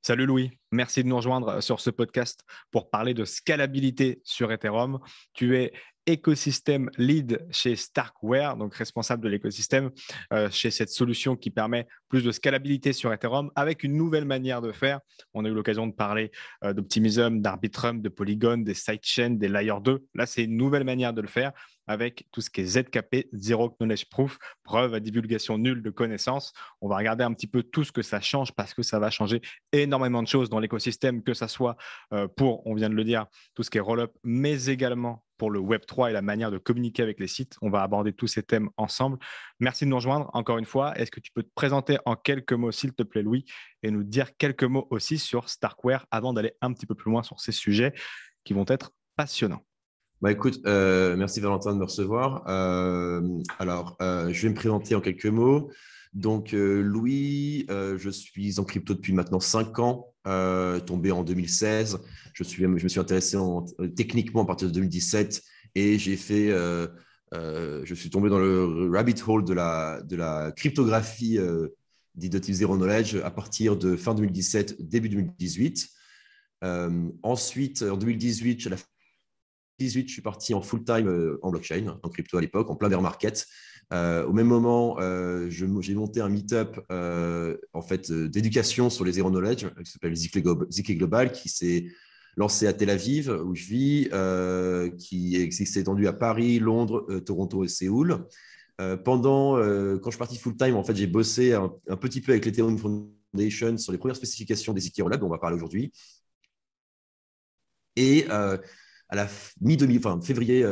Salut Louis, merci de nous rejoindre sur ce podcast pour parler de scalabilité sur Ethereum. Tu es écosystème lead chez Starkware, donc responsable de l'écosystème chez cette solution qui permet plus de scalabilité sur Ethereum avec une nouvelle manière de faire. On a eu l'occasion de parler d'Optimism, d'Arbitrum, de Polygon, des sidechains, des Layer 2. Là, c'est une nouvelle manière de le faire avec tout ce qui est ZKP, Zero Knowledge Proof, preuve à divulgation nulle de connaissances. On va regarder un petit peu tout ce que ça change parce que ça va changer énormément de choses dans l'écosystème, que ça soit pour, on vient de le dire, tout ce qui est roll-up, mais également pour le Web3 et la manière de communiquer avec les sites. On va aborder tous ces thèmes ensemble. Merci de nous rejoindre encore une fois. Est-ce que tu peux te présenter en quelques mots, s'il te plaît, Louis, et nous dire quelques mots aussi sur Starkware avant d'aller un petit peu plus loin sur ces sujets qui vont être passionnants? Écoute, merci Valentin de me recevoir. Je vais me présenter en quelques mots. Donc, Louis, je suis en crypto depuis maintenant 5 ans, tombé en 2016. Je me suis intéressé techniquement à partir de 2017 et je suis tombé dans le rabbit hole de la cryptographie dite de type Zero Knowledge à partir de fin 2017, début 2018. Ensuite, en 2018, à la 2018, je suis parti en full-time en blockchain, en crypto à l'époque, en plein bear market. Au même moment, j'ai monté un meet-up d'éducation sur les zero knowledge qui s'appelle ZK Global, qui s'est lancé à Tel Aviv, où je vis, qui s'est étendu à Paris, Londres, Toronto et Séoul. Quand je suis parti full-time, en fait, j'ai bossé un petit peu avec l'Ethereum Foundation sur les premières spécifications des ZK Rollup, dont on va parler aujourd'hui. Et à la février,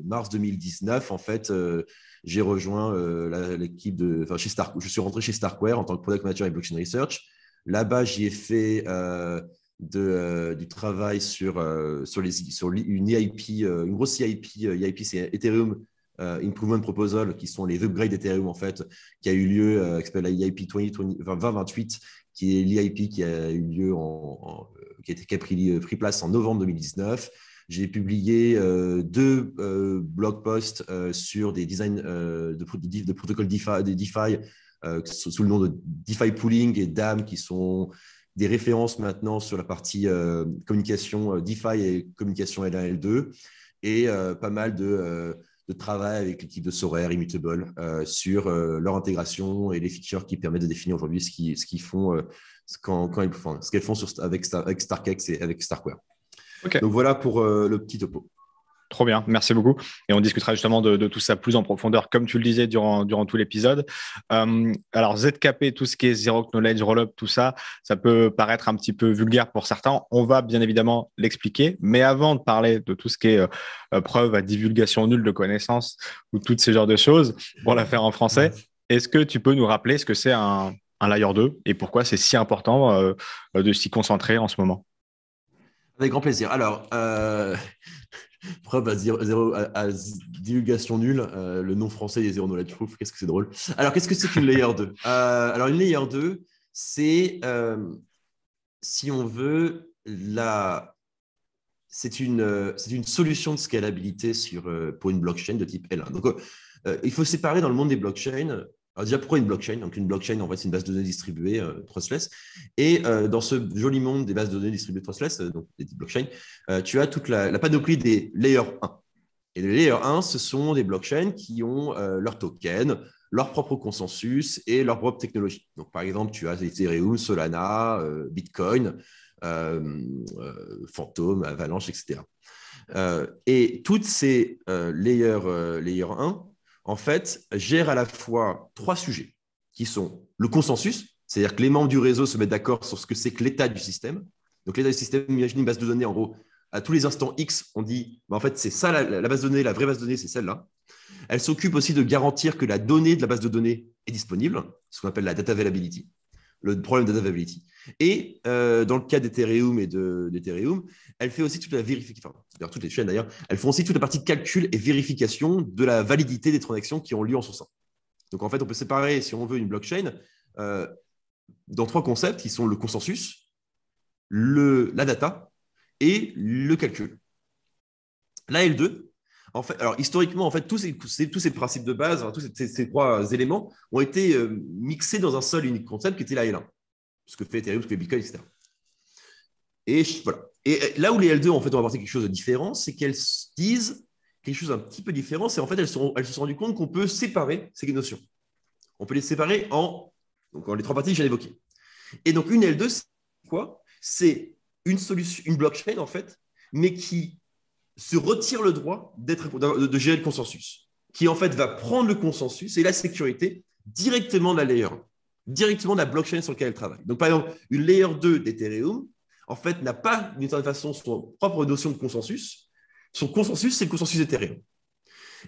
mars 2019, en fait, j'ai rejoint l'équipe je suis rentré chez Starkware en tant que product manager et blockchain research. Là-bas, j'y ai fait du travail sur une EIP, une grosse EIP. EIP, c'est Ethereum Improvement Proposal, qui sont les upgrades d'Ethereum, en fait, qui a eu lieu, qui s'appelle la EIP 2028, qui est l'EIP qui a eu lieu qui a pris place en novembre 2019. J'ai publié 2 blog posts sur des designs de protocoles DeFi sous le nom de DeFi Pooling et DAM, qui sont des références maintenant sur la partie communication DeFi et communication L1 L2, et pas mal de travail avec l'équipe de Sorare, Immutable, sur leur intégration et les features qui permettent de définir aujourd'hui ce qu'ils font ce qu'elles font avec StarkEx et avec Starkware. Ok. Donc voilà pour le petit topo. Trop bien, merci beaucoup. Et on discutera justement de tout ça plus en profondeur, comme tu le disais durant tout l'épisode. Alors, ZKP, tout ce qui est Zero Knowledge, Rollup, tout ça, ça peut paraître un petit peu vulgaire pour certains. On va bien évidemment l'expliquer. Mais avant de parler de tout ce qui est preuve à divulgation nulle de connaissances ou toutes ces genres de choses, pour la faire en français, est-ce que tu peux nous rappeler ce que c'est un Layer 2 et pourquoi c'est si important de s'y concentrer en ce moment? Avec grand plaisir. Alors, preuve à divulgation nulle, le nom français des Zero Knowledge Proof, qu'est-ce que c'est drôle. Alors, qu'est-ce que c'est qu'une Layer 2 Alors, une Layer 2, c'est, si on veut, c'est une solution de scalabilité pour une blockchain de type L1. Donc, il faut séparer dans le monde des blockchains. Alors déjà, pourquoi une blockchain? Donc, une blockchain, en fait, c'est une base de données distribuée, trustless. Et dans ce joli monde des bases de données distribuées trustless, donc des blockchains, tu as toute la panoplie des layer 1. Et les layer 1, ce sont des blockchains qui ont leur token, leur propre consensus et leur propre technologie. Donc, par exemple, tu as Ethereum, Solana, Bitcoin, Phantom, Avalanche, etc. Et toutes ces layer 1, en fait, gèrent à la fois 3 sujets qui sont le consensus, c'est-à-dire que les membres du réseau se mettent d'accord sur ce que c'est que l'état du système. Donc, l'état du système, imaginez une base de données, en gros, à tous les instants X, on dit, en fait, c'est ça la base de données, la vraie base de données, c'est celle-là. Elle s'occupe aussi de garantir que la donnée de la base de données est disponible, ce qu'on appelle la data availability, le problème de data availability. Et dans le cas d'Ethereum et d'Ethereum, elle fait aussi toute la vérification, d'ailleurs toutes les chaînes d'ailleurs, elles font aussi toute la partie de calcul et vérification de la validité des transactions qui ont lieu en son sein. Donc en fait, on peut séparer, si on veut, une blockchain dans 3 concepts qui sont le consensus, la data et le calcul. La L2, en fait, alors historiquement, en fait, tous ces principes de base, tous ces 3 éléments ont été mixés dans un seul et unique concept qui était la L1. ce que fait Ethereum, ce que fait Bitcoin, etc. Et voilà. Et là où les L2, en fait, ont apporté quelque chose de différent, c'est qu'elles disent quelque chose d'un petit peu différent. C'est en fait, elles se sont rendues compte qu'on peut séparer ces notions. On peut les séparer en les trois parties que j'ai évoquées. Et donc, une L2, c'est quoi? C'est une solution, une blockchain, en fait, mais qui se retire le droit de gérer le consensus, qui, en fait, va prendre le consensus et la sécurité directement de la layer 1, directement de la blockchain sur laquelle elle travaille. Donc, par exemple, une layer 2 d'Ethereum, en fait, n'a pas, d'une certaine façon, son propre notion de consensus. Son consensus, c'est le consensus d'Ethereum.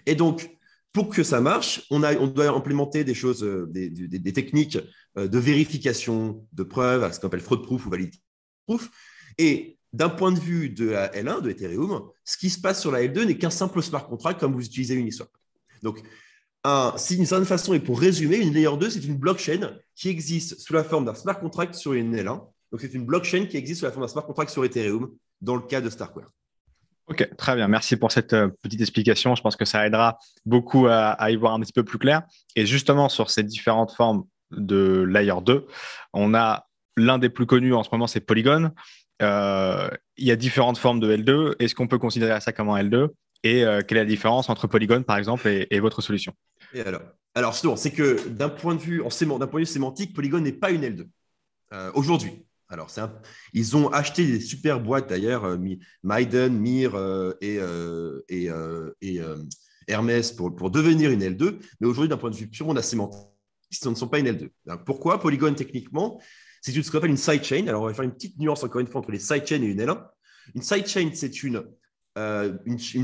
Et donc, pour que ça marche, on doit implémenter des choses, des techniques de vérification de preuves, ce qu'on appelle fraud proof ou validity proof. Et d'un point de vue de la L1, de Ethereum, ce qui se passe sur la L2 n'est qu'un simple smart contract comme vous utilisez Uniswap. Donc, si d'une certaine façon, et pour résumer, une layer 2, c'est une blockchain qui existe sous la forme d'un smart contract sur une L1. Donc, c'est une blockchain qui existe sous la forme d'un smart contract sur Ethereum dans le cas de Starkware. Ok, très bien. Merci pour cette petite explication. Je pense que ça aidera beaucoup à y voir un petit peu plus clair. Et justement, sur ces différentes formes de Layer 2, on a l'un des plus connus en ce moment, c'est Polygon. Il y a différentes formes de L2. Est-ce qu'on peut considérer ça comme un L2? Et quelle est la différence entre Polygon, par exemple, et votre solution? Et alors justement, c'est que d'un point de vue sémantique, Polygon n'est pas une L2 aujourd'hui. Alors, ils ont acheté des super boîtes d'ailleurs, Maiden, Mir et Hermès pour devenir une L2. Mais aujourd'hui, d'un point de vue purement sémantique, ce ne sont pas une L2. Alors, pourquoi Polygon, techniquement, c'est ce qu'on appelle une sidechain. Alors, on va faire une petite nuance encore une fois entre les sidechains et une L1. Une sidechain, c'est une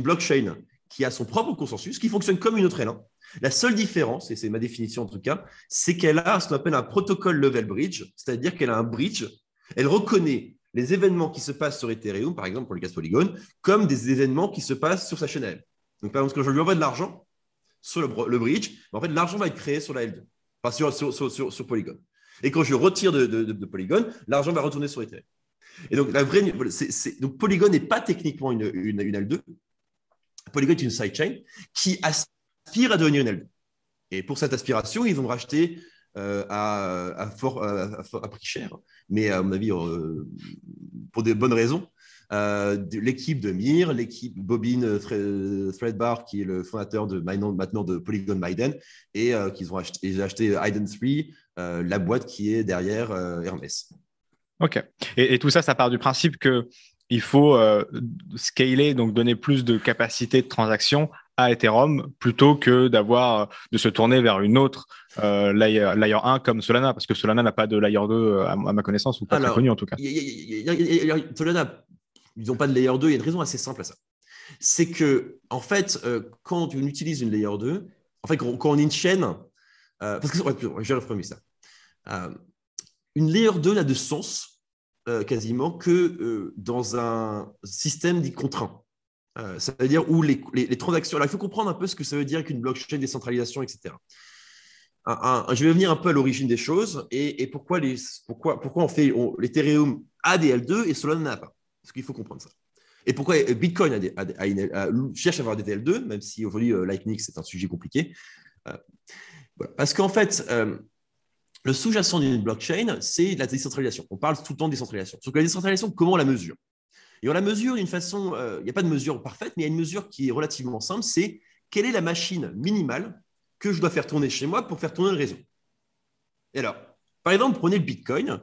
blockchain qui a son propre consensus, qui fonctionne comme une autre L1. La seule différence, et c'est ma définition en tout cas, c'est qu'elle a ce qu'on appelle un protocole level bridge, c'est-à-dire qu'elle a un bridge. Elle reconnaît les événements qui se passent sur Ethereum, par exemple pour le cas de Polygon, comme des événements qui se passent sur sa chaîne L. Donc, par exemple, quand je lui envoie de l'argent sur le bridge, en fait, l'argent va être créé sur la L2, enfin sur Polygon. Et quand je retire de Polygon, l'argent va retourner sur Ethereum. Et donc, donc Polygon n'est pas techniquement une L2. Polygon est une sidechain qui aspire à devenir une L2. Et pour cette aspiration, ils vont racheter à prix cher, mais à mon avis, pour des bonnes raisons, l'équipe de Mir, l'équipe Bobin Threadbar, qui est le fondateur maintenant de Polygon Maiden, et qu'ils ont acheté Hidden 3, la boîte qui est derrière Hermès. Ok. Et tout ça, ça part du principe qu'il faut scaler, donc donner plus de capacité de transaction à Ethereum plutôt que de se tourner vers une autre layer 1 comme Solana, parce que Solana n'a pas de layer 2 à ma connaissance, ou pas très connu en tout cas. Solana, ils n'ont pas de layer 2, il y a une raison assez simple à ça. C'est que, en fait, quand on utilise une layer 2, en fait, quand on est une chaîne, parce que je vais reformuler ça. Une layer 2 n'a de sens quasiment que dans un système dit contraint. Ça veut dire où les transactions. Alors, il faut comprendre un peu ce que ça veut dire qu'une blockchain, décentralisation, etc. Je vais venir un peu à l'origine des choses et pourquoi on fait l'Ethereum a des L2 et Solana n'a pas. Parce qu'il faut comprendre ça. Et pourquoi Bitcoin cherche à avoir des L2, même si aujourd'hui Lightning c'est un sujet compliqué. Voilà. Parce qu'en fait, le sous-jacent d'une blockchain, c'est la décentralisation. On parle tout le temps de décentralisation. Sauf que la décentralisation, comment on la mesure? Et on la mesure d'une façon, il n'y a pas de mesure parfaite, mais il y a une mesure qui est relativement simple, c'est quelle est la machine minimale que je dois faire tourner chez moi pour faire tourner le réseau. Et alors, par exemple, prenez le Bitcoin.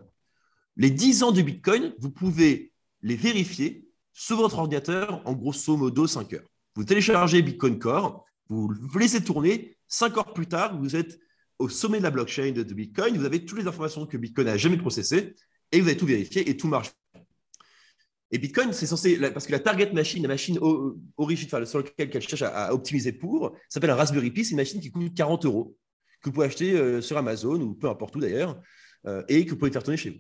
Les 10 ans du Bitcoin, vous pouvez les vérifier sur votre ordinateur en grosso modo 5 heures. Vous téléchargez Bitcoin Core, vous laissez tourner, 5 heures plus tard, vous êtes au sommet de la blockchain de Bitcoin, vous avez toutes les informations que Bitcoin n'a jamais processées et vous avez tout vérifié et tout marche. Et Bitcoin, c'est censé, parce que la target machine, la machine origine, sur laquelle elle cherche à optimiser s'appelle un Raspberry Pi, c'est une machine qui coûte 40 €, que vous pouvez acheter sur Amazon ou peu importe où d'ailleurs, et que vous pouvez faire tourner chez vous.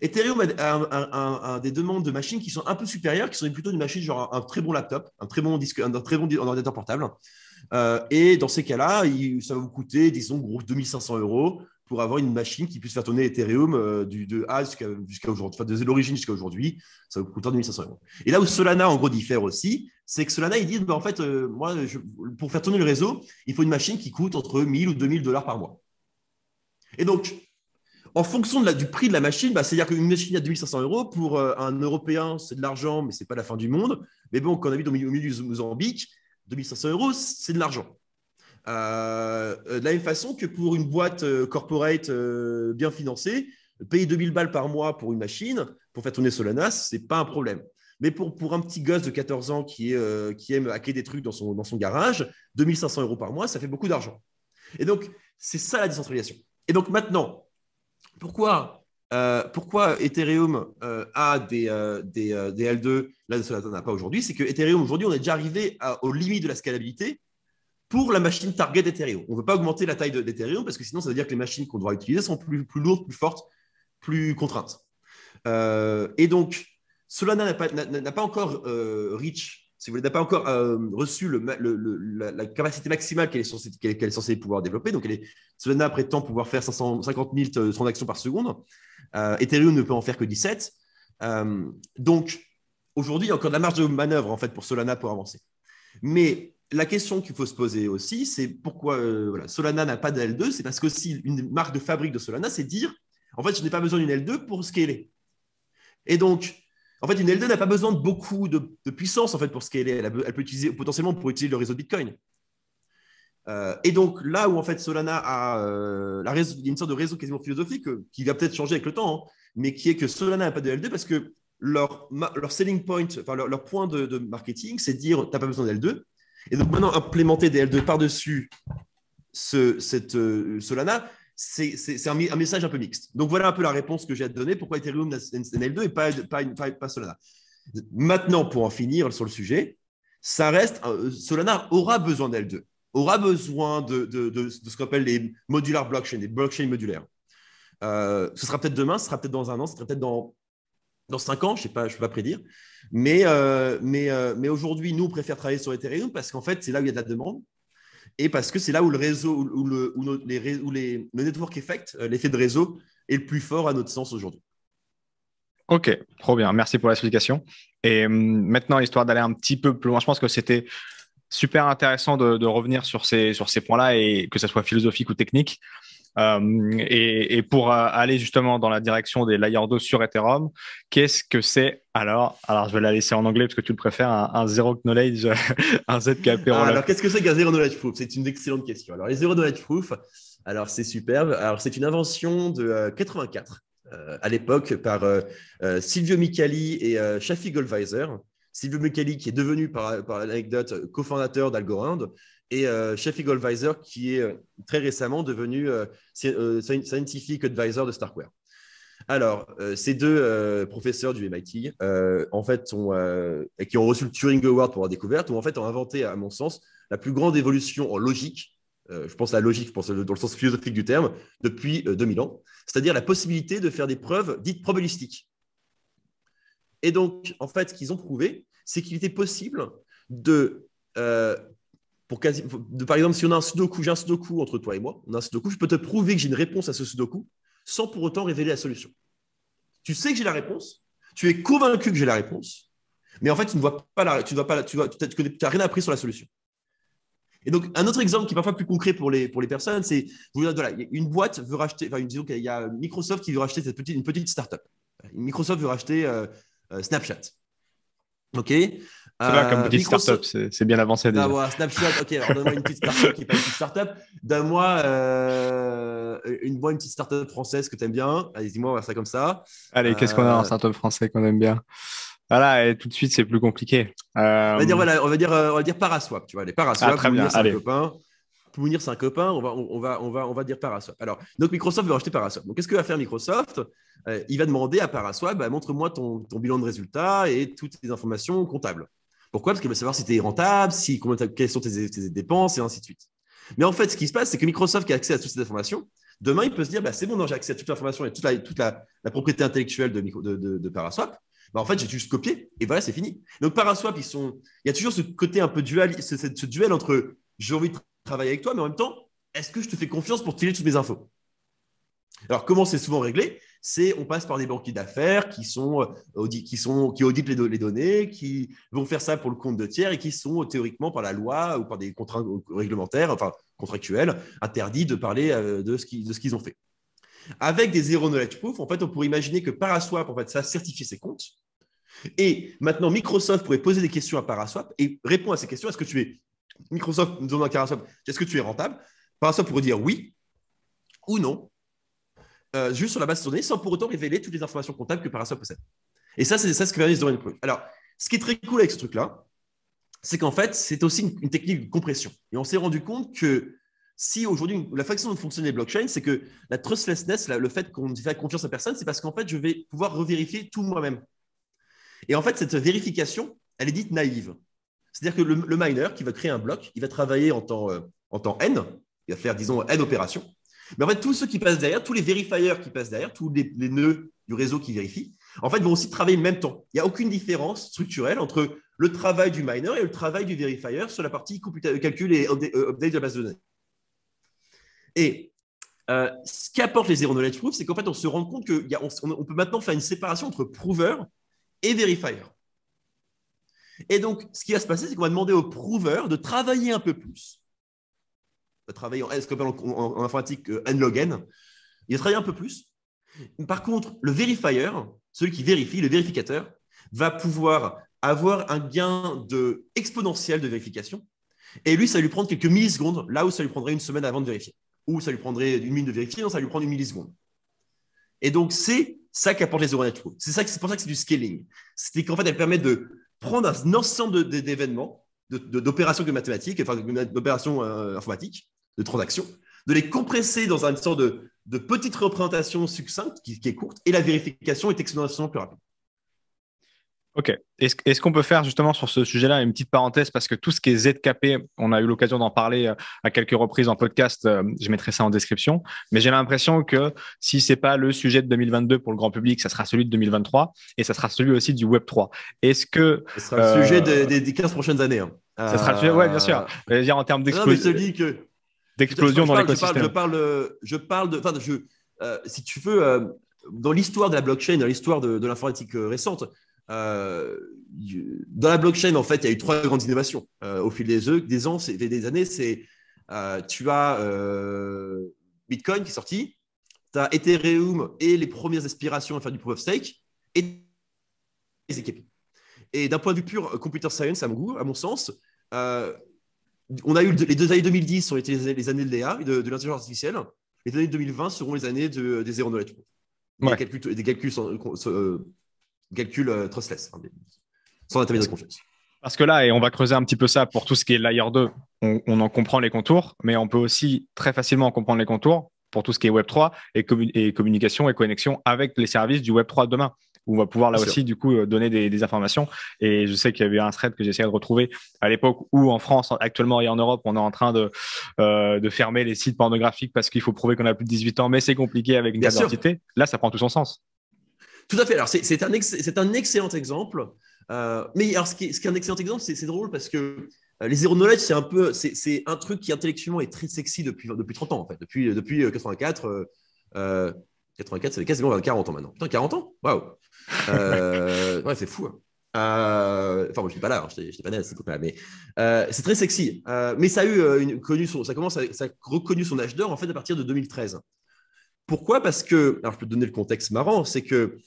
Ethereum a des demandes de machines qui sont un peu supérieures, qui sont plutôt une machine genre un très bon laptop, un très bon ordinateur portable. Et dans ces cas-là, ça va vous coûter, disons, gros 2500 € pour avoir une machine qui puisse faire tourner Ethereum de A jusqu'à aujourd'hui, enfin de l'origine jusqu'à aujourd'hui, ça vous coûtera 2500 €. Et là où Solana, en gros, diffère aussi, c'est que Solana, ils disent, en fait, moi, pour faire tourner le réseau, il faut une machine qui coûte entre 1000 ou 2000 $ par mois. Et donc, en fonction du prix de la machine, c'est-à-dire qu'une machine à 2500 euros, pour un Européen, c'est de l'argent, mais ce n'est pas la fin du monde. Mais bon, quand on habite au milieu du Mozambique, 2500 euros, c'est de l'argent. De la même façon que pour une boîte corporate bien financée, payer 2000 balles par mois pour une machine, pour faire tourner Solana, ce n'est pas un problème. Mais pour un petit gosse de 14 ans qui aime hacker des trucs dans son garage, 2500 euros par mois, ça fait beaucoup d'argent. Et donc, c'est ça la décentralisation. Et donc maintenant, pourquoi Ethereum a des L2, là, Solana n'a pas aujourd'hui? C'est que Ethereum, aujourd'hui, on est déjà arrivé aux limites de la scalabilité pour la machine target d'Ethereum. On ne veut pas augmenter la taille d'Ethereum parce que sinon, ça veut dire que les machines qu'on devra utiliser sont plus lourdes, plus fortes, plus contraintes. Et donc, Solana n'a pas encore reach, si vous voulez, n'a pas encore reçu la capacité maximale qu'elle est censée pouvoir développer. Donc, Solana prétend pouvoir faire 550 000 transactions par seconde. Ethereum ne peut en faire que 17. Donc, aujourd'hui, il y a encore de la marge de manœuvre en fait, pour Solana pour avancer. Mais la question qu'il faut se poser aussi, c'est pourquoi Solana n'a pas de L2. C'est parce qu'aussi, une marque de fabrique de Solana, c'est dire, en fait, je n'ai pas besoin d'une L2 pour scaler. Et donc, en fait, une L2 n'a pas besoin de beaucoup de puissance en fait, pour scaler. Elle peut utiliser potentiellement pour utiliser le réseau de Bitcoin. Et donc, là où en fait Solana il y a une sorte de réseau quasiment philosophique qui va peut-être changer avec le temps, hein, mais qui est que Solana n'a pas de L2 parce que leur selling point, enfin leur point de marketing, c'est de dire tu n'as pas besoin de L2. Et donc maintenant, implémenter des L2 par-dessus Solana, c'est un message un peu mixte. Donc voilà un peu la réponse que j'ai à te donner. Pourquoi Ethereum a une L2 et pas Solana. Maintenant, pour en finir sur le sujet, ça reste Solana aura besoin d'L2, aura besoin de ce qu'on appelle les modular blockchains, des blockchains modulaires. Ce sera peut-être demain, ce sera peut-être dans un an, ce sera peut-être dans 5 ans, je ne peux pas prédire. Mais aujourd'hui, nous, on préfère travailler sur Ethereum parce qu'en fait, c'est là où il y a de la demande et parce que c'est là où le réseau, le network effect, l'effet de réseau, est le plus fort à notre sens aujourd'hui. Ok, trop bien. Merci pour l'explication. Et maintenant, histoire d'aller un petit peu plus loin, je pense que c'était super intéressant de revenir sur ces points-là, et que ce soit philosophique ou technique. Et pour aller justement dans la direction des layer 2 sur Ethereum, qu'est-ce que c'est alors, je vais la laisser en anglais parce que tu le préfères, un Zero Knowledge, un ZKP Rollup. Alors, qu'est-ce que c'est qu'un Zero Knowledge Proof? C'est une excellente question. Alors, les Zero Knowledge Proof, alors c'est superbe. Alors, c'est une invention de 84 à l'époque par Silvio Micali et Shafi Goldweiser. Silvio Micali qui est devenu par l'anecdote cofondateur d'Algorand, et Shafi Goldweiser qui est très récemment devenu scientific advisor de Starkware. Alors, ces deux professeurs du MIT, en fait, qui ont reçu le Turing Award pour leur découverte, ont inventé, à mon sens, la plus grande évolution en logique. Je pense à la logique, dans le sens philosophique du terme, depuis 2000 ans, c'est-à-dire la possibilité de faire des preuves dites probabilistiques. Et donc, en fait, ce qu'ils ont prouvé, c'est qu'il était possible par exemple, si on a un sudoku, j'ai un sudoku entre toi et moi, on a un sudoku, je peux te prouver que j'ai une réponse à ce sudoku sans pour autant révéler la solution. Tu sais que j'ai la réponse, tu es convaincu que j'ai la réponse, mais en fait, tu n'as rien appris sur la solution. Et donc, un autre exemple qui est parfois plus concret pour les personnes, c'est une boîte veut racheter, disons qu'il y a Microsoft qui veut racheter une petite startup. Microsoft veut racheter Snapchat. OK. C'est là comme petite startup, c'est bien avancé déjà. Snapchat, OK, alors donne-moi une petite startup qui n'est pas une petite startup. Donne-moi une petite startup française que tu aimes bien. Allez, dis-moi, on va faire ça comme ça. Allez, qu'est-ce qu'on a en startup français qu'on aime bien? Voilà, et tout de suite, c'est plus compliqué. On va dire Paraswap, tu vois, les Paraswap, très bien. C'est un copain. Mounir, c'est un copain, on va dire Paraswap. Alors, donc Microsoft veut racheter Paraswap. Donc, qu'est-ce que va faire Microsoft? Il va demander à Paraswap, montre-moi ton bilan de résultats et toutes tes informations comptables. Pourquoi? Parce qu'il veut savoir si tu es rentable, quelles sont tes dépenses, et ainsi de suite. Mais en fait, ce qui se passe, c'est que Microsoft qui a accès à toutes ces informations, demain, il peut se dire, c'est bon, j'ai accès à toute l'information et toute la propriété intellectuelle de Paraswap. En fait, j'ai juste copié et voilà, c'est fini. Donc, Paraswap, il y a toujours ce côté un peu duel, ce duel entre j'ai envie de travailler avec toi, mais en même temps, est-ce que je te fais confiance pour tirer toutes mes infos? Alors, comment c'est souvent réglé? On passe par des banquiers d'affaires qui auditent les données, qui vont faire ça pour le compte de tiers et qui sont théoriquement par la loi ou par des contraintes réglementaires, enfin contractuelles, interdits de parler de ce qu'ils ont fait. Avec des zero knowledge proof, en fait, on pourrait imaginer que Paraswap, en fait, ça certifie ses comptes. Et maintenant, Microsoft pourrait poser des questions à Paraswap et répondre à ces questions. Est-ce que tu es Microsoft nous demande à Paraswap, est-ce que tu es rentable? Paraswap pourrait dire oui ou non, juste sur la base de données, sans pour autant révéler toutes les informations comptables que Paraswap possède. Et ça, c'est ça ce que permet les zero knowledge proof. Alors, ce qui est très cool avec ce truc-là, c'est qu'en fait, c'est aussi une technique de compression. Et on s'est rendu compte que si aujourd'hui, la façon dont fonctionnent les blockchains, c'est que la trustlessness, le fait qu'on fait confiance à personne, c'est parce qu'en fait, je vais pouvoir revérifier tout moi-même. Et en fait, cette vérification, elle est dite naïve. C'est-à-dire que le miner qui va créer un bloc, il va travailler en temps N, il va faire, disons, N opérations. Mais en fait, tous ceux qui passent derrière, tous les verifiers qui passent derrière, tous les nœuds du réseau qui vérifient, en fait, vont aussi travailler en même temps. Il n'y a aucune différence structurelle entre le travail du miner et le travail du verifier sur la partie calcul et update de la base de données. Et ce qu'apporte les zero knowledge proof, c'est qu'en fait, on se rend compte qu'on peut maintenant faire une séparation entre prover et verifier. Et donc, ce qui va se passer, c'est qu'on va demander au prover de travailler un peu plus, de travailler ce qu'on appelle en informatique n-log n. Il va travailler un peu plus. Par contre, le verifier, celui qui vérifie, le vérificateur, va pouvoir avoir un gain exponentiel de vérification. Et lui, ça va lui prendre quelques millisecondes, là où ça lui prendrait une semaine avant de vérifier. Ou ça lui prendrait une minute de vérifier, non, ça va lui prendre une milliseconde. Et donc, c'est ça qu'apporte les zero knowledge proof. C'est pour ça que c'est du scaling. C'est qu'en fait, elle permet de prendre un ensemble d'événements, d'opérations de mathématiques, enfin d'opérations informatiques, de transactions, de les compresser dans une sorte de petite représentation succincte qui est courte, et la vérification est exponentiellement plus rapide. Ok. Est-ce qu'on peut faire justement sur ce sujet-là une petite parenthèse parce que tout ce qui est ZKP, on a eu l'occasion d'en parler à quelques reprises en podcast, je mettrai ça en description, mais j'ai l'impression que si c'est pas le sujet de 2022 pour le grand public, ça sera celui de 2023 et ça sera celui aussi du Web3. Est-ce que… Ce sera le sujet des 15 prochaines années. Hein. Ça sera le sujet, ouais, bien sûr. Je veux dire en termes d'explosion dans l'écosystème. Je parle de… si tu veux, dans l'histoire de la blockchain, dans l'histoire de l'informatique récente, dans la blockchain, en fait, il y a eu 3 grandes innovations au fil des ans, des années. Tu as Bitcoin qui est sorti, tu as Ethereum et les premières aspirations à faire du proof of stake, et les ZKP. Et d'un point de vue pur computer science, à mon sens, on a eu les 2 années 2010 ont été les années de l'IA, de l'intelligence artificielle. Les années 2020 seront les années des zero knowledge proof. Des calculs trustless, sans intermédiaire de confiance. Parce que là, et on va creuser un petit peu ça pour tout ce qui est layer 2, on en comprend les contours, mais on peut aussi très facilement comprendre les contours pour tout ce qui est Web3 et communication et connexion avec les services du Web3 demain, où on va pouvoir là aussi du coup donner des informations. Et je sais qu'il y avait un thread que j'essayais de retrouver à l'époque où en France actuellement et en Europe, on est en train de fermer les sites pornographiques parce qu'il faut prouver qu'on a plus de 18 ans, mais c'est compliqué avec une carte d'identité. Là, ça prend tout son sens. Tout à fait. Alors, c'est un excellent exemple. Mais alors, ce qui est un excellent exemple, c'est drôle parce que les zero knowledge, c'est un truc qui intellectuellement est très sexy depuis 30 ans, en fait. Depuis 84. 84, ça fait quasiment 40 ans maintenant. Putain, 40 ans? Waouh! Ouais, c'est fou. Hein. Enfin, moi, je n'étais pas là, hein, je n'étais pas né à cette époque-là, mais c'est très sexy. Mais ça a reconnu son âge d'or, en fait, à partir de 2013. Pourquoi? Parce que, alors je peux te donner le contexte marrant, c'est que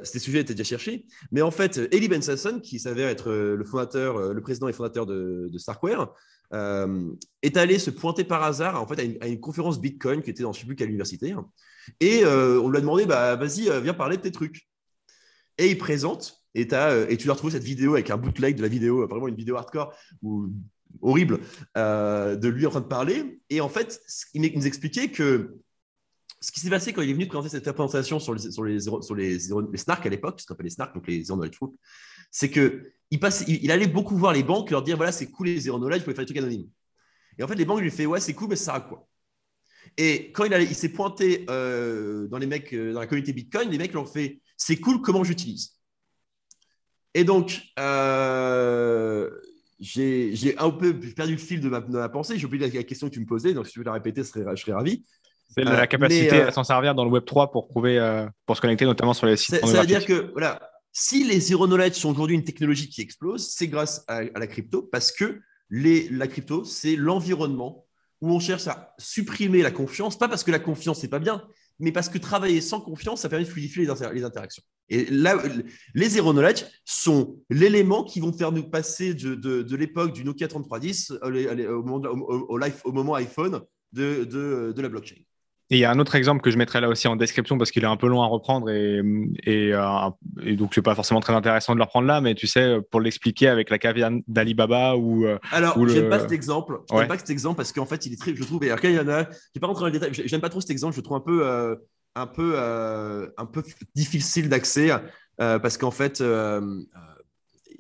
ces sujets étaient déjà cherchés, mais en fait, Eli Ben-Sasson, qui s'avère être le président et fondateur de Starkware, est allé se pointer par hasard en fait, à une conférence Bitcoin qui était dans je ne sais plus quelle université, et on lui a demandé, bah, vas-y, viens parler de tes trucs. Et il présente, et tu dois retrouver cette vidéo avec un bootleg de la vidéo, vraiment une vidéo hardcore, horrible, de lui en train de parler, et en fait, il nous expliquait que ce qui s'est passé quand il est venu présenter cette présentation sur les snarks à l'époque, ce qu'on appelle les snarks, donc les zero knowledge proof, c'est qu'il allait beaucoup voir les banques et leur dire voilà, c'est cool les zero knowledge, vous pouvez faire des trucs anonymes. Et en fait, les banques lui fait ouais, c'est cool, mais ça sert à quoi? Et quand il s'est pointé dans la communauté Bitcoin, les mecs lui ont fait c'est cool, comment j'utilise? Et donc, j'ai un peu perdu le fil de ma pensée, j'ai oublié la question que tu me posais, donc si tu veux la répéter, je serais ravi. C'est la capacité à s'en servir dans le Web3 pour se connecter notamment sur les sites pornographiques. Ça veut dire que voilà, si les zero knowledge sont aujourd'hui une technologie qui explose, c'est grâce à la crypto parce que la crypto, c'est l'environnement où on cherche à supprimer la confiance, pas parce que la confiance, c'est pas bien, mais parce que travailler sans confiance, ça permet de fluidifier les interactions. Et là, les zero knowledge sont l'élément qui vont faire nous passer de l'époque du Nokia 3310 au moment iPhone de la blockchain. Et il y a un autre exemple que je mettrai là aussi en description parce qu'il est un peu long à reprendre et donc c'est pas forcément très intéressant de le reprendre là, mais tu sais, pour l'expliquer avec la caverne d'Alibaba Alors, ou j'aime pas cet exemple. Ouais. J'aime pas cet exemple parce qu'en fait, il est très, je trouve. Et alors, quand il y en a, je vais pas rentrer dans les détails. J'aime pas trop cet exemple. Je le trouve un peu difficile d'accès parce qu'en fait,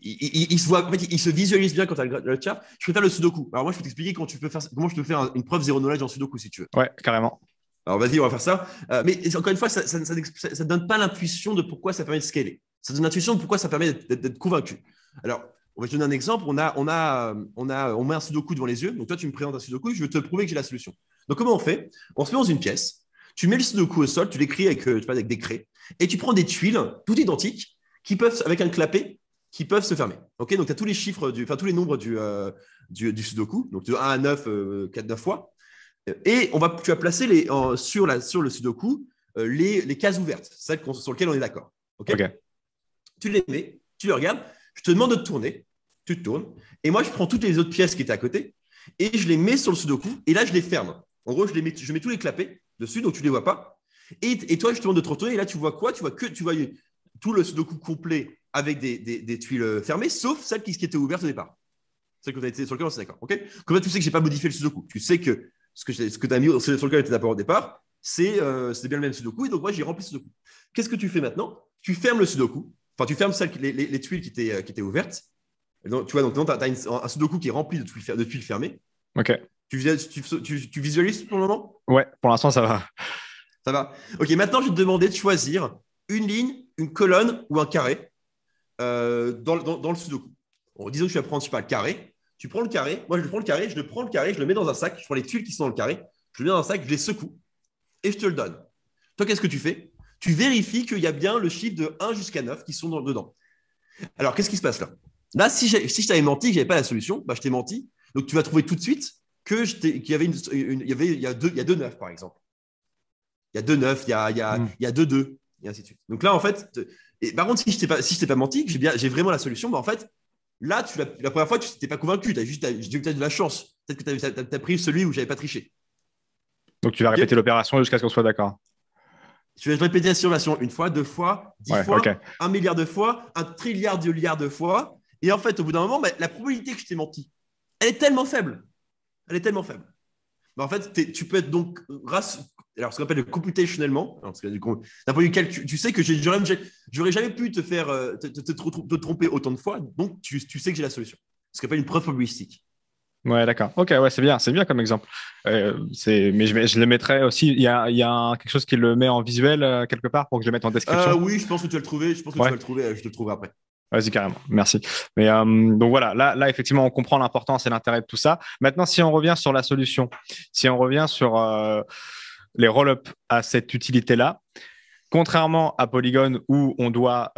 il se voit, en fait, il se visualise bien quand tu as le chat. Je préfère le Sudoku. Alors moi, je peux t'expliquer comment je peux faire une preuve zéro knowledge en Sudoku si tu veux. Ouais, carrément. Alors vas-y, on va faire ça. Mais encore une fois, ça ne donne pas l'intuition de pourquoi ça permet de scaler. Ça donne l'intuition de pourquoi ça permet d'être convaincu. Alors, on va te donner un exemple. On met un Sudoku devant les yeux. Donc toi, tu me présentes un Sudoku. Je veux te prouver que j'ai la solution. Donc comment on fait? On se met dans une pièce. Tu mets le Sudoku au sol. Tu l'écris avec des craies. Et tu prends des tuiles toutes identiques qui peuvent, avec un clapet, qui peuvent se fermer. Okay, donc tu as tous les chiffres, tous les nombres du Sudoku. Donc de 1 à 9, 4, 9 fois. Et tu vas placer sur le Sudoku les cases ouvertes, celles sur lesquelles on est d'accord. Okay. Tu les mets, tu les regardes, je te demande de te tourner, tu te tournes, et moi je prends toutes les autres pièces qui étaient à côté, et je les mets sur le Sudoku, et là je les ferme. En gros, je mets tous les clapets dessus, donc tu ne les vois pas. Et toi, je te demande de te retourner, et là tu vois quoi? Tu vois tout le Sudoku complet avec des tuiles fermées, sauf celles qui étaient ouvertes au départ. Celles sur lesquelles on est d'accord. Okay. Comme ça, tu sais que je n'ai pas modifié le Sudoku. Tu sais que ce que tu as mis sur lequel tu étais d'accord au départ, c'est bien le même Sudoku. Et donc, moi, j'ai rempli ce Sudoku. Qu'est-ce que tu fais maintenant? Tu fermes le Sudoku. Enfin, tu fermes les tuiles qui étaient ouvertes. Donc, tu vois, donc, tu as un Sudoku qui est rempli de tuiles fermées. Ok. Tu visualises pour le moment? Ouais, pour l'instant, ça va. Ça va. Ok, maintenant, je vais te demander de choisir une ligne, une colonne ou un carré dans le Sudoku. Bon, disons que tu vas prendre, je sais pas, le carré. Tu prends le carré, moi je prends le carré, je le mets dans un sac, je prends les tuiles qui sont dans le carré, je le mets dans un sac, je les secoue et je te le donne. Toi, qu'est-ce que tu fais? Tu vérifies qu'il y a bien le chiffre de 1 jusqu'à 9 qui sont dedans. Alors, qu'est-ce qui se passe là? Là, si je t'avais menti, que je n'avais pas la solution, bah, je t'ai menti. Donc, tu vas trouver tout de suite qu'il y avait il y a deux 9, par exemple. Il y a deux 9, il y a deux 2, et ainsi de suite. Donc là, en fait, par contre, si je t'ai pas menti, que j'ai vraiment la solution, bah, en fait, là, la première fois, tu n'étais pas convaincu. Tu as de la chance. Peut-être que tu as pris celui où je n'avais pas triché. Donc, tu vas répéter l'opération jusqu'à ce qu'on soit d'accord. Je vais répéter la simulation une fois, 2 fois, 10 fois, okay. 1 milliard de fois, 1 trilliard de milliards de fois. Et en fait, au bout d'un moment, la probabilité que je t'ai menti, elle est tellement faible. En fait, tu peux être donc alors ce qu'on appelle le computationnellement, d'un point de vue calcul, tu sais que j'aurais jamais pu te faire te tromper autant de fois, donc tu sais que j'ai la solution. Ce qu'on appelle une preuve probabilistique. Ouais, d'accord. Ok, ouais, c'est bien comme exemple. Mais je le mettrai aussi. Il y a quelque chose qui le met en visuel quelque part pour que je le mette en description. Oui, je pense que tu vas le trouver. Tu vas le trouver. Je te le trouverai après. Vas-y, carrément. Merci. Mais donc voilà, là, effectivement, on comprend l'importance et l'intérêt de tout ça. Maintenant, si on revient sur la solution, si on revient sur les roll-up à cette utilité-là, contrairement à Polygon où on doit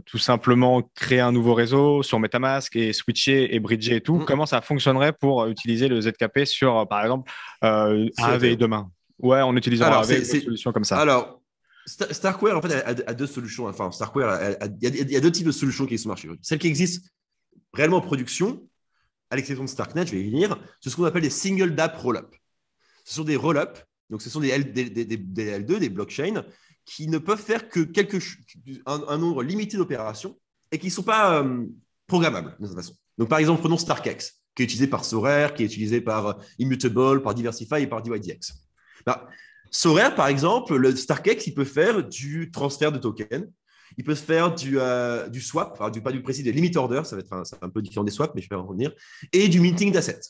tout simplement créer un nouveau réseau sur MetaMask et switcher et bridger et tout, comment ça fonctionnerait pour utiliser le ZKP sur, par exemple, AAV demain? Ouais, on utilisera AAV, une solution comme ça. Alors, Starkware, en fait, a deux solutions. Enfin, Starkware, il y a deux types de solutions qui sont marchées. Celles qui existent réellement en production, à l'exception de Starknet, je vais y venir, c'est ce qu'on appelle des single DApp roll-up. Ce sont des roll-up, donc ce sont des L2, des blockchains, qui ne peuvent faire que un nombre limité d'opérations et qui ne sont pas programmables de cette façon. Donc, par exemple, prenons StarkEx, qui est utilisé par Sorare, qui est utilisé par Immutable, par Diversify et par DYDX. Sorare, par exemple, le StarkEx, il peut faire du transfert de tokens, il peut se faire du swap, enfin, pas du précis, des limit order, ça va être un peu différent des swaps, mais je vais en revenir, et du minting d'assets.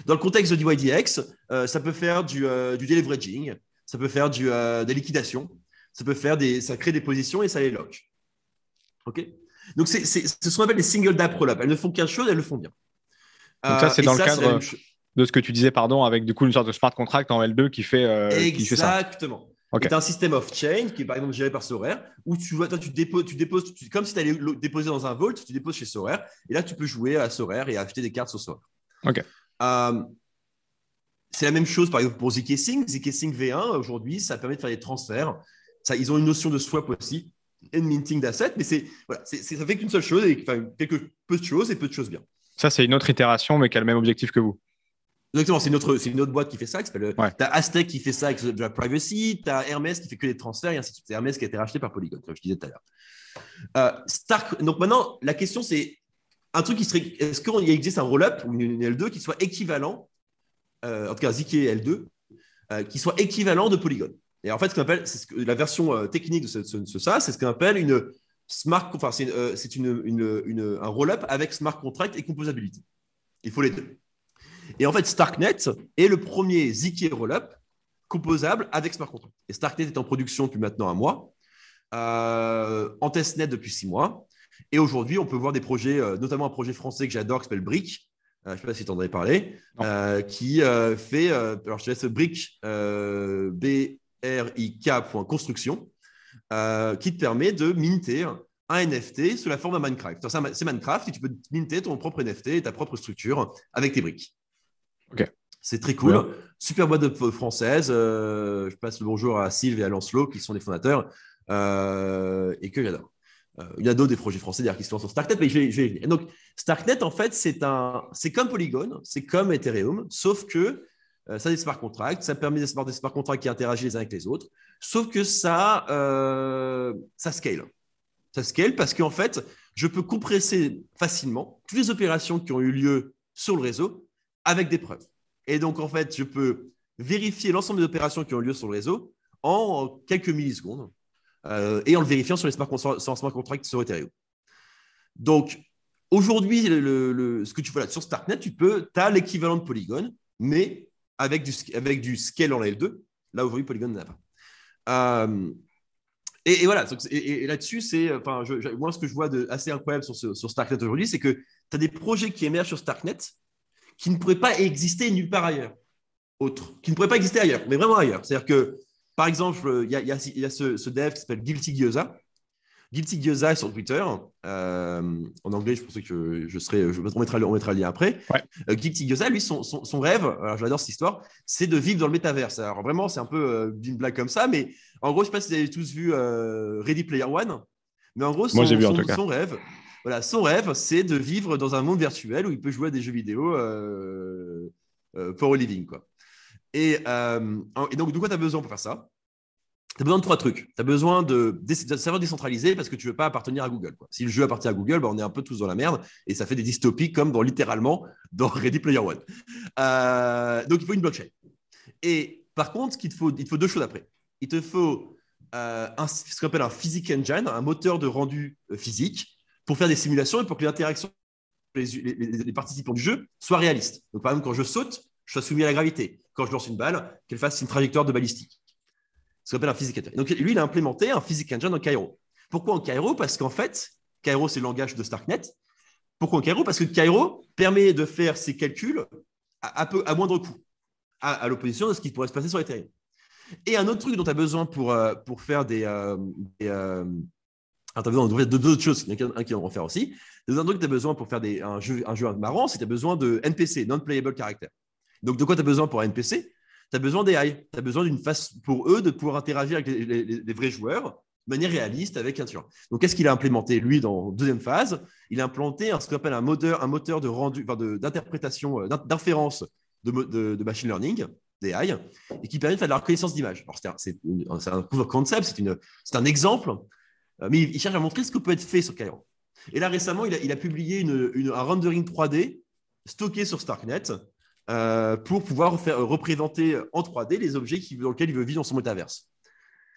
Dans le contexte de DYDX, ça peut faire du deleveraging, ça peut faire des liquidations, ça crée des positions et ça les lock. OK? Donc, c'est ce qu'on appelle les single DApp roll-up. Elles ne font qu'une chose, elles le font bien. Donc ça, c'est dans le cadre de ce que tu disais, pardon, avec du coup une sorte de smart contract en L2 qui fait ça. Exactement. Okay. Tu as un système off-chain qui est par exemple géré par Sorare où tu déposes comme si tu allais déposer dans un vault, tu déposes chez Sorare et là tu peux jouer à Sorare et acheter des cartes sur Sorare. Ok. C'est la même chose, par exemple, pour zkSync. zkSync V1, aujourd'hui, ça permet de faire des transferts. Ça, ils ont une notion de swap aussi, et de minting d'assets, mais voilà, ça fait qu'une seule chose, et peu de choses et peu de choses bien. Ça, c'est une autre itération, mais qui a le même objectif que vous. Exactement, c'est une autre boîte qui fait ça. Tu Ouais. as Aztec qui fait ça avec de la privacy, tu as Hermès qui fait que des transferts, et ainsi de suite. C'est Hermès qui a été racheté par Polygon, comme je disais tout à l'heure. Donc maintenant, la question, c'est un truc qui serait, est-ce qu'il existe un roll-up ou une L2 qui soit équivalent, en tout cas ZK L2, qui soit équivalent de Polygon. Et en fait, ce qu'on appelle, la version technique de ça, c'est ce qu'on appelle une smart, enfin, c'est un roll-up avec smart contract et composabilité. Il faut les deux. Et en fait, Starknet est le premier ZK roll-up composable avec smart contract. Et Starknet est en production depuis maintenant un mois, en testnet depuis 6 mois. Et aujourd'hui, on peut voir des projets, notamment un projet français que j'adore qui s'appelle Brick. Je ne sais pas si tu en avais parlé, qui fait, alors je te laisse Brick, BRIK.construction, qui te permet de minter un NFT sous la forme d'un Minecraft. C'est Minecraft et tu peux minter ton propre NFT et ta propre structure avec tes briques. Ok. C'est très cool. Ouais. Super boîte française. Je passe le bonjour à Sylve et à Lancelot, qui sont les fondateurs et que j'adore. Il y a d'autres des projets français d'ailleurs qui se lancent sur Starknet, mais je vais y venir. Donc, Starknet, en fait, c'est comme Polygon, c'est comme Ethereum, sauf que ça a des smart contracts, ça permet des smart contracts qui interagissent les uns avec les autres, sauf que ça scale. Ça scale parce qu'en fait, je peux compresser facilement toutes les opérations qui ont eu lieu sur le réseau avec des preuves. Et donc, en fait, je peux vérifier l'ensemble des opérations qui ont eu lieu sur le réseau en quelques millisecondes. Et en le vérifiant sur les smart contracts sur Ethereum. Donc, aujourd'hui, ce que tu fais là sur Starknet, tu as l'équivalent de Polygon, mais avec du scale en L2. Là, aujourd'hui, Polygon n'en a pas. Et voilà. Et là-dessus, moi, ce que je vois de assez incroyable sur Starknet aujourd'hui, c'est que tu as des projets qui émergent sur Starknet qui ne pourraient pas exister nulle part ailleurs. Qui ne pourraient pas exister ailleurs, mais vraiment ailleurs. C'est-à-dire que par exemple, il y a ce dev qui s'appelle Guilty Gyoza. Guilty Gyoza sur Twitter. En anglais, je pensais que on mettra le lien après. Ouais. Guilty Gyoza, lui, son rêve, alors j'adore cette histoire, c'est de vivre dans le métaverse. Alors vraiment, c'est un peu d'une blague comme ça, mais en gros, je ne sais pas si vous avez tous vu Ready Player One, mais en gros, son rêve, voilà, son rêve, c'est de vivre dans un monde virtuel où il peut jouer à des jeux vidéo for a living, quoi. Et donc, de quoi tu as besoin pour faire ça? Tu as besoin de 3 trucs. Tu as besoin de serveurs décentralisés parce que tu ne veux pas appartenir à Google, quoi. Si le jeu appartient à Google, on est un peu tous dans la merde et ça fait des dystopies comme littéralement dans Ready Player One. Donc, il faut une blockchain. Et par contre, il te faut 2 choses après. Il te faut ce qu'on appelle un physics engine, un moteur de rendu physique pour faire des simulations et pour que l'interaction les participants du jeu soient réalistes. Donc, par exemple, quand je saute, je sois soumis à la gravité. Quand je lance une balle, qu'elle fasse une trajectoire de balistique. Ce qu'on appelle un physics engine. Donc, lui, il a implémenté un physics engine en Cairo. Pourquoi en Cairo? Parce qu'en fait, Cairo, c'est le langage de Starknet. Pourquoi en Cairo? Parce que Cairo permet de faire ses calculs à moindre coût, à l'opposition de ce qui pourrait se passer sur Ethereum. Et un autre truc dont tu as besoin pour faire tu as besoin de d'autres choses. Il y en a un qui va en faire aussi. Un truc que tu as besoin pour faire un jeu marrant, c'est que tu as besoin de NPC, non-playable character. Donc, de quoi tu as besoin pour un NPC? Tu as besoin d'AI. Tu as besoin d'une façon pour eux de pouvoir interagir avec les vrais joueurs de manière réaliste avec un tueur. Donc, qu'est-ce qu'il a implémenté, lui, dans deuxième phase? Il a implanté ce qu'on appelle un moteur de rendu, d'interprétation, d'inférence de machine learning, d'AI, et qui permet de faire de la reconnaissance d'image. Alors, c'est un proof of concept, c'est un exemple, mais il cherche à montrer ce que peut être fait sur Cairo. Et là, récemment, il a publié un rendering 3D stocké sur Starknet pour pouvoir représenter en 3D les objets dans lesquels il veut vivre dans son métaverse.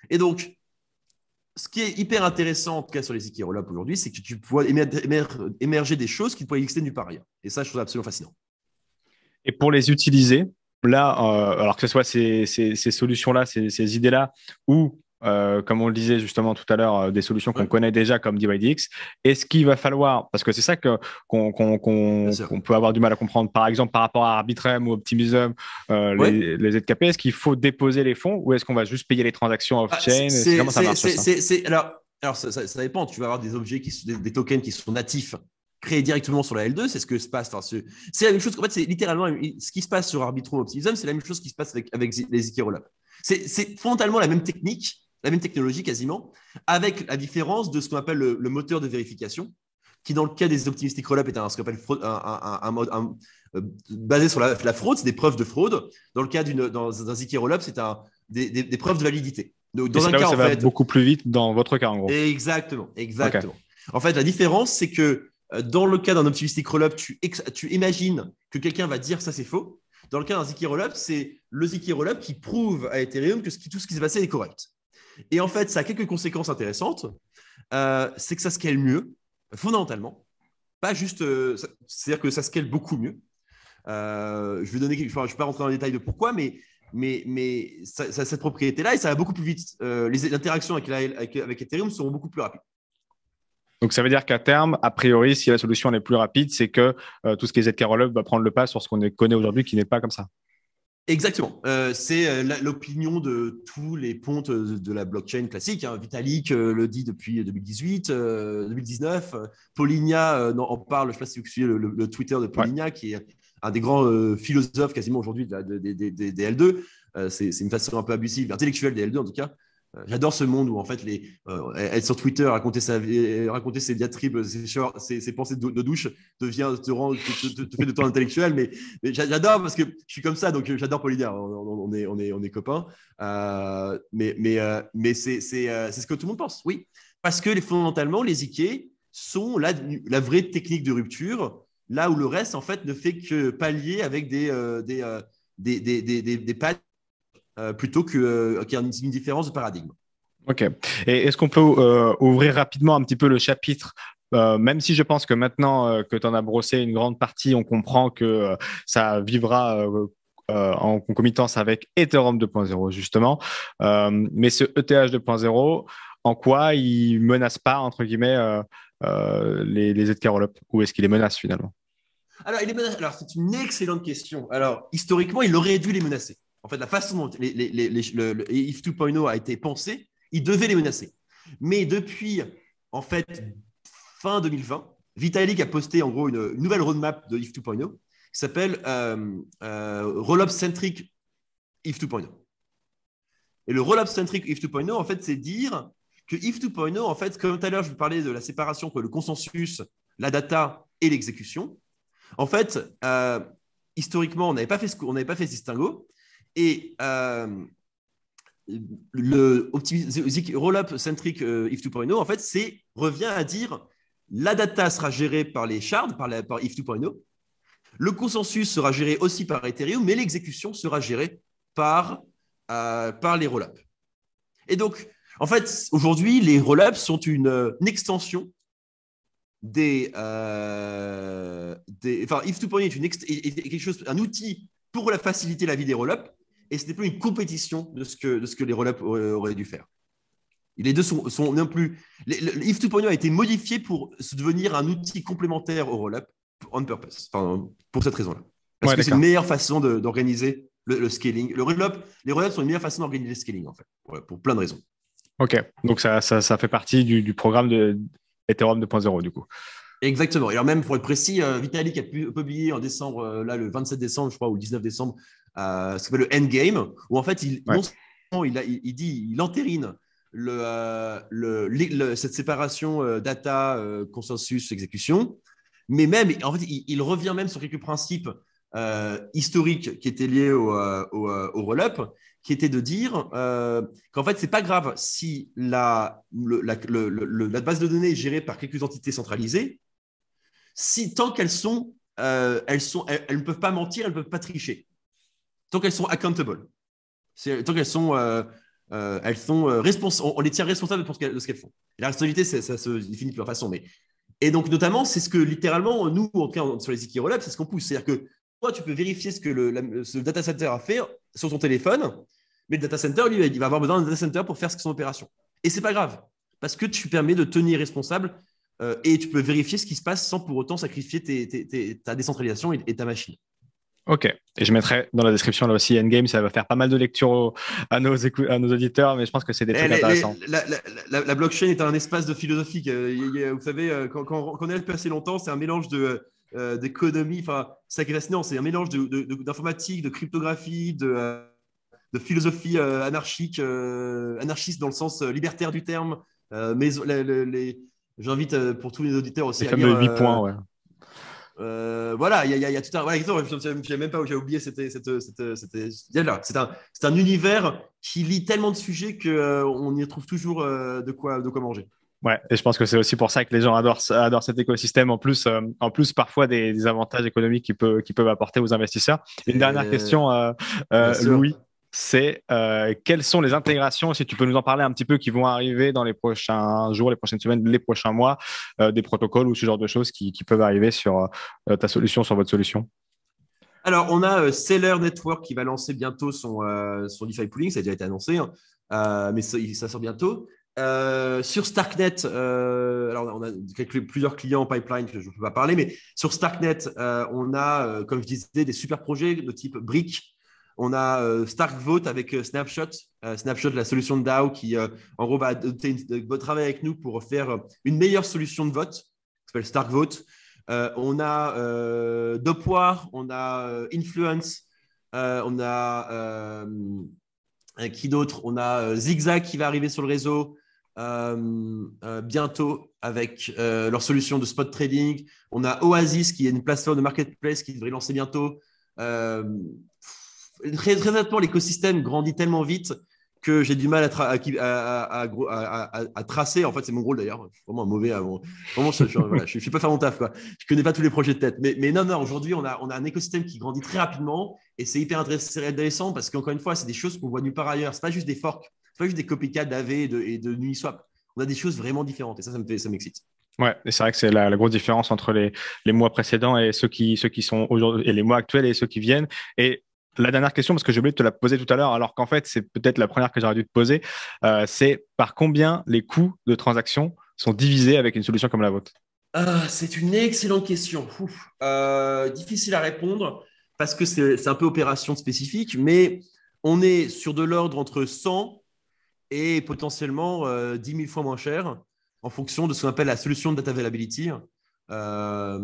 Et donc, ce qui est hyper intéressant, en tout cas sur les ZK Rollup aujourd'hui, c'est que tu peux émerger des choses qui ne pourraient exister nulle part ailleurs. Et ça, je trouve ça absolument fascinant. Et pour les utiliser, là, alors que ce soit ces solutions-là, ces idées-là, ou comme on le disait justement tout à l'heure, des solutions qu'on connaît déjà comme DYDX, est-ce qu'il va falloir, parce que c'est ça qu'on peut avoir du mal à comprendre, par exemple par rapport à Arbitrum ou Optimism, les ZKP, est-ce qu'il faut déposer les fonds ou est-ce qu'on va juste payer les transactions off-chain? Comment ça marche ça? Alors ça dépend, tu vas avoir des objets, des tokens qui sont natifs créé directement sur la L2, c'est ce que se passe. C'est la même chose. En fait, c'est littéralement ce qui se passe sur Arbitrum Optimism, c'est la même chose qui se passe avec les ZK Rollup. C'est fondamentalement la même technique, la même technologie quasiment, avec la différence de ce qu'on appelle le moteur de vérification, qui dans le cas des Optimistic Rollup est ce qu'on appelle un mode basé sur la fraude, c'est des preuves de fraude. Dans le cas dans un ZK Rollup, c'est des preuves de validité. Donc, dans un cas, ça va beaucoup plus vite dans votre cas, en gros. Exactement. Okay. En fait, la différence, c'est que dans le cas d'un optimistic rollup, tu imagines que quelqu'un va dire ça, c'est faux. Dans le cas d'un ZK Rollup, c'est le ZK Rollup qui prouve à Ethereum que tout ce qui s'est passé est correct. Et en fait, ça a quelques conséquences intéressantes. C'est que ça scale mieux, fondamentalement. Pas juste, c'est-à-dire que ça scale beaucoup mieux. Je vais donner, je ne vais pas rentrer dans les détails de pourquoi, mais ça, cette propriété-là, et ça va beaucoup plus vite. Les interactions avec Ethereum seront beaucoup plus rapides. Donc, ça veut dire qu'à terme, a priori, si la solution est plus rapide, c'est que tout ce qui est ZK Rollup va prendre le pas sur ce qu'on connaît aujourd'hui qui n'est pas comme ça. Exactement. C'est l'opinion de tous les pontes de la blockchain classique. Vitalik le dit depuis 2018, 2019. Polynia en parle. Je ne sais pas si vous suivez le Twitter de Polynia, qui est un des grands philosophes quasiment aujourd'hui des L2. C'est une façon un peu abusive, intellectuelle des L2 en tout cas. J'adore ce monde où en fait être sur Twitter, raconter ses diatribes, ses pensées de douche te fait de temps intellectuel, mais j'adore parce que je suis comme ça, donc j'adore Polynia, on est copains, mais c'est ce que tout le monde pense, oui, parce que fondamentalement les ZK sont la vraie technique de rupture, là où le reste en fait ne fait que pallier avec des patchs plutôt qu'il y a une différence de paradigme. Ok. Et est-ce qu'on peut ouvrir rapidement un petit peu le chapitre même si je pense que maintenant que tu en as brossé une grande partie, on comprend que ça vivra en concomitance avec Ethereum 2.0, justement. Mais ce ETH 2.0, en quoi il ne menace pas, entre guillemets, les ZK Rollup? Ou est-ce qu'il les menace finalement? Alors, c'est une excellente question. Alors, historiquement, il aurait dû les menacer. En fait, la façon dont le ETH 2.0 a été pensé, il devait les menacer. Mais depuis, en fait, fin 2020, Vitalik a posté en gros une nouvelle roadmap de ETH 2.0 qui s'appelle Rollup-Centric ETH 2.0. Et le Rollup-Centric ETH 2.0, en fait, c'est dire que ETH 2.0, en fait, comme tout à l'heure, je vous parlais de la séparation entre le consensus, la data et l'exécution. En fait, historiquement, on n'avait pas fait ce distinguo. Et le Rollup-Centric ETH 2.0, en fait, revient à dire la data sera gérée par les shards, par ETH 2.0. Le consensus sera géré aussi par Ethereum, mais l'exécution sera gérée par les rollups. Et donc, en fait, aujourd'hui, les rollups sont une extension ETH 2.0 est quelque chose, un outil pour faciliter la vie des rollups, et ce n'est plus une compétition de ce que les rollups auraient dû faire. Les deux sont non plus. ETH 2.0 a été modifié pour devenir un outil complémentaire au rollup on purpose, pour cette raison-là. Parce que c'est une meilleure façon d'organiser le scaling. Les rollups sont une meilleure façon d'organiser le scaling, en fait, pour plein de raisons. Ok, donc ça fait partie du programme de Ethereum 2.0, du coup. Exactement. Et alors même, pour être précis, Vitalik a publié en décembre, le 27 décembre, je crois, ou le 19 décembre, ce qu'on appelle le Endgame, où en fait, il entérine cette séparation data, consensus, exécution. Mais même, en fait, il revient même sur quelques principes historiques qui étaient liés au rollup, qui étaient de dire qu'en fait, c'est pas grave si la base de données est gérée par quelques entités centralisées, tant qu'elles ne peuvent pas mentir, elles ne peuvent pas tricher. Tant qu'elles sont accountable. Tant qu'elles sont responsables, on les tient responsables de ce qu'elles font. Et la responsabilité, ça se définit de plusieurs façons. Et donc, notamment, c'est ce que littéralement, nous, en tout cas, sur les ZK Rollup, c'est ce qu'on pousse. C'est-à-dire que toi, tu peux vérifier ce que ce data center a fait sur ton téléphone, mais le data center, lui, il va avoir besoin d'un data center pour faire son opération. Et ce n'est pas grave, parce que tu permets de tenir responsable et tu peux vérifier ce qui se passe sans pour autant sacrifier ta décentralisation et ta machine. Ok, et je mettrai dans la description là aussi Endgame, ça va faire pas mal de lectures à nos auditeurs, mais je pense que c'est des trucs intéressants. La blockchain est un espace de philosophie. Vous savez, quand on est depuis assez longtemps, c'est un mélange d'économie, enfin, ça reste, non, c'est un mélange d'informatique, de cryptographie, de philosophie anarchique, anarchiste dans le sens libertaire du terme. Mais j'invite pour tous les auditeurs Les aussi à lire. fameux 8 points, ouais. Voilà, il y a tout un. Voilà, je même pas où j'ai oublié. C'est un univers qui lit tellement de sujets qu'on y trouve toujours de quoi manger. Ouais, et je pense que c'est aussi pour ça que les gens adorent cet écosystème. En plus parfois des avantages économiques qui peuvent apporter aux investisseurs. Une dernière question, Bien sûr. Louis, c'est quelles sont les intégrations, si tu peux nous en parler un petit peu, qui vont arriver dans les prochains jours, les prochaines semaines, les prochains mois, des protocoles ou ce genre de choses qui peuvent arriver sur ta solution, sur votre solution. Alors, on a Seller Network qui va lancer bientôt son DeFi pooling. Ça a déjà été annoncé, hein. Mais ça sort bientôt. Sur Starknet, alors on a plusieurs clients en pipeline que je ne peux pas parler, mais sur Starknet, on a, comme je disais, des super projets de type Brick. On a StarkVote avec Snapshot. Snapshot, la solution de DAO qui, en gros, va travailler avec nous pour faire une meilleure solution de vote, qui s'appelle StarkVote. On a Dopwar, on a Influence, on a qui d'autre? On a Zigzag qui va arriver sur le réseau bientôt avec leur solution de spot trading. On a Oasis qui est une plateforme de marketplace qui devrait lancer bientôt. Euh, très honnêtement, l'écosystème grandit tellement vite que j'ai du mal à tracer. En fait, c'est mon rôle d'ailleurs. Je suis vraiment mauvais. Vraiment, voilà, je ne suis pas faire mon taf, quoi. Je ne connais pas tous les projets de tête. Mais non, aujourd'hui, on a un écosystème qui grandit très rapidement et c'est hyper intéressant parce qu'encore une fois, c'est des choses qu'on voit nulle part ailleurs. Ce n'est pas juste des forks, ce n'est pas juste des copycats d'AV et de Uniswap. On a des choses vraiment différentes et ça m'excite. Ouais, et c'est vrai que c'est la grosse différence entre les mois précédents et ceux qui sont aujourd'hui, et les mois actuels et ceux qui viennent. Et la dernière question, parce que j'ai oublié de te la poser tout à l'heure, alors qu'en fait, c'est peut-être la première que j'aurais dû te poser, c'est par combien les coûts de transaction sont divisés avec une solution comme la vôtre? C'est une excellente question. Difficile à répondre parce que c'est un peu opération spécifique, mais on est sur de l'ordre entre 100 et potentiellement 10 000 fois moins cher en fonction de ce qu'on appelle la solution de data availability. Euh,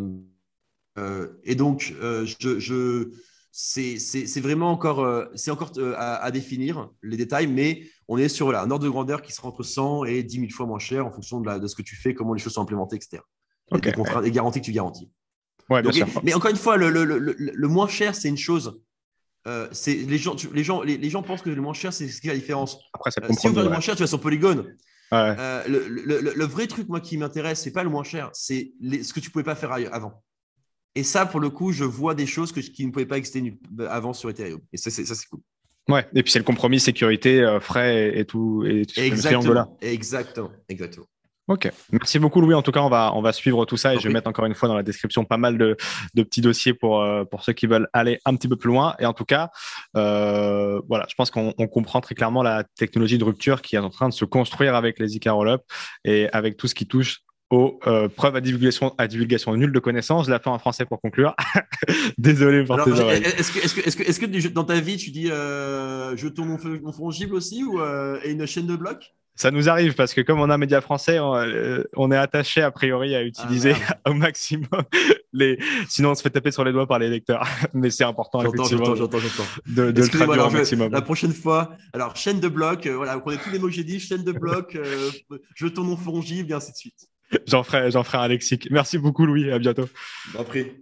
et donc, c'est vraiment encore, à définir les détails, mais on est sur voilà, un ordre de grandeur qui sera entre 100 et 10 000 fois moins cher en fonction de ce que tu fais, comment les choses sont implémentées, etc. Et Ok, des contraintes, des garanties que tu garantis. ouais, bien Donc, sûr. mais encore une fois, le moins cher, c'est une chose. Les gens pensent que le moins cher, c'est ce qui fait la différence. Après, c'est le Si vous compromis, prenez le ouais. moins cher, tu vas sur Polygon. Ouais. Le vrai truc, moi, qui m'intéresse, c'est pas le moins cher, c'est ce que tu pouvais pas faire avant. Et ça, pour le coup, je vois des choses qui ne pouvaient pas exister avant sur Ethereum. Et ça, c'est cool. Ouais, et puis c'est le compromis sécurité, frais et tout ce triangle-là. Exactement. Ok, merci beaucoup Louis. En tout cas, on va suivre tout ça et T'en je vais prie. mettre encore une fois dans la description pas mal de petits dossiers pour ceux qui veulent aller un petit peu plus loin. Et en tout cas, voilà, je pense qu'on comprend très clairement la technologie de rupture qui est en train de se construire avec les IK Rollup et avec tout ce qui touche aux preuves à divulgation nulle de connaissances. Je la fais en français pour conclure. Désolé pour Alors, tes oreilles. dans ta vie, tu dis je tourne mon fongible aussi et une chaîne de blocs? Ça nous arrive parce que comme on a un média français, on est attaché a priori à Ah utiliser merde. au maximum les. Sinon, on se fait taper sur les doigts par les lecteurs. Mais c'est important effectivement J'entends. de le Excusez-moi, traduire alors au maximum. la prochaine fois, alors chaîne de blocs, voilà, vous prenez tous les mots que j'ai dit, chaîne de blocs, jetons non fongible, et ainsi de suite. J'en ferai un lexique. Merci beaucoup, Louis. À bientôt. Après.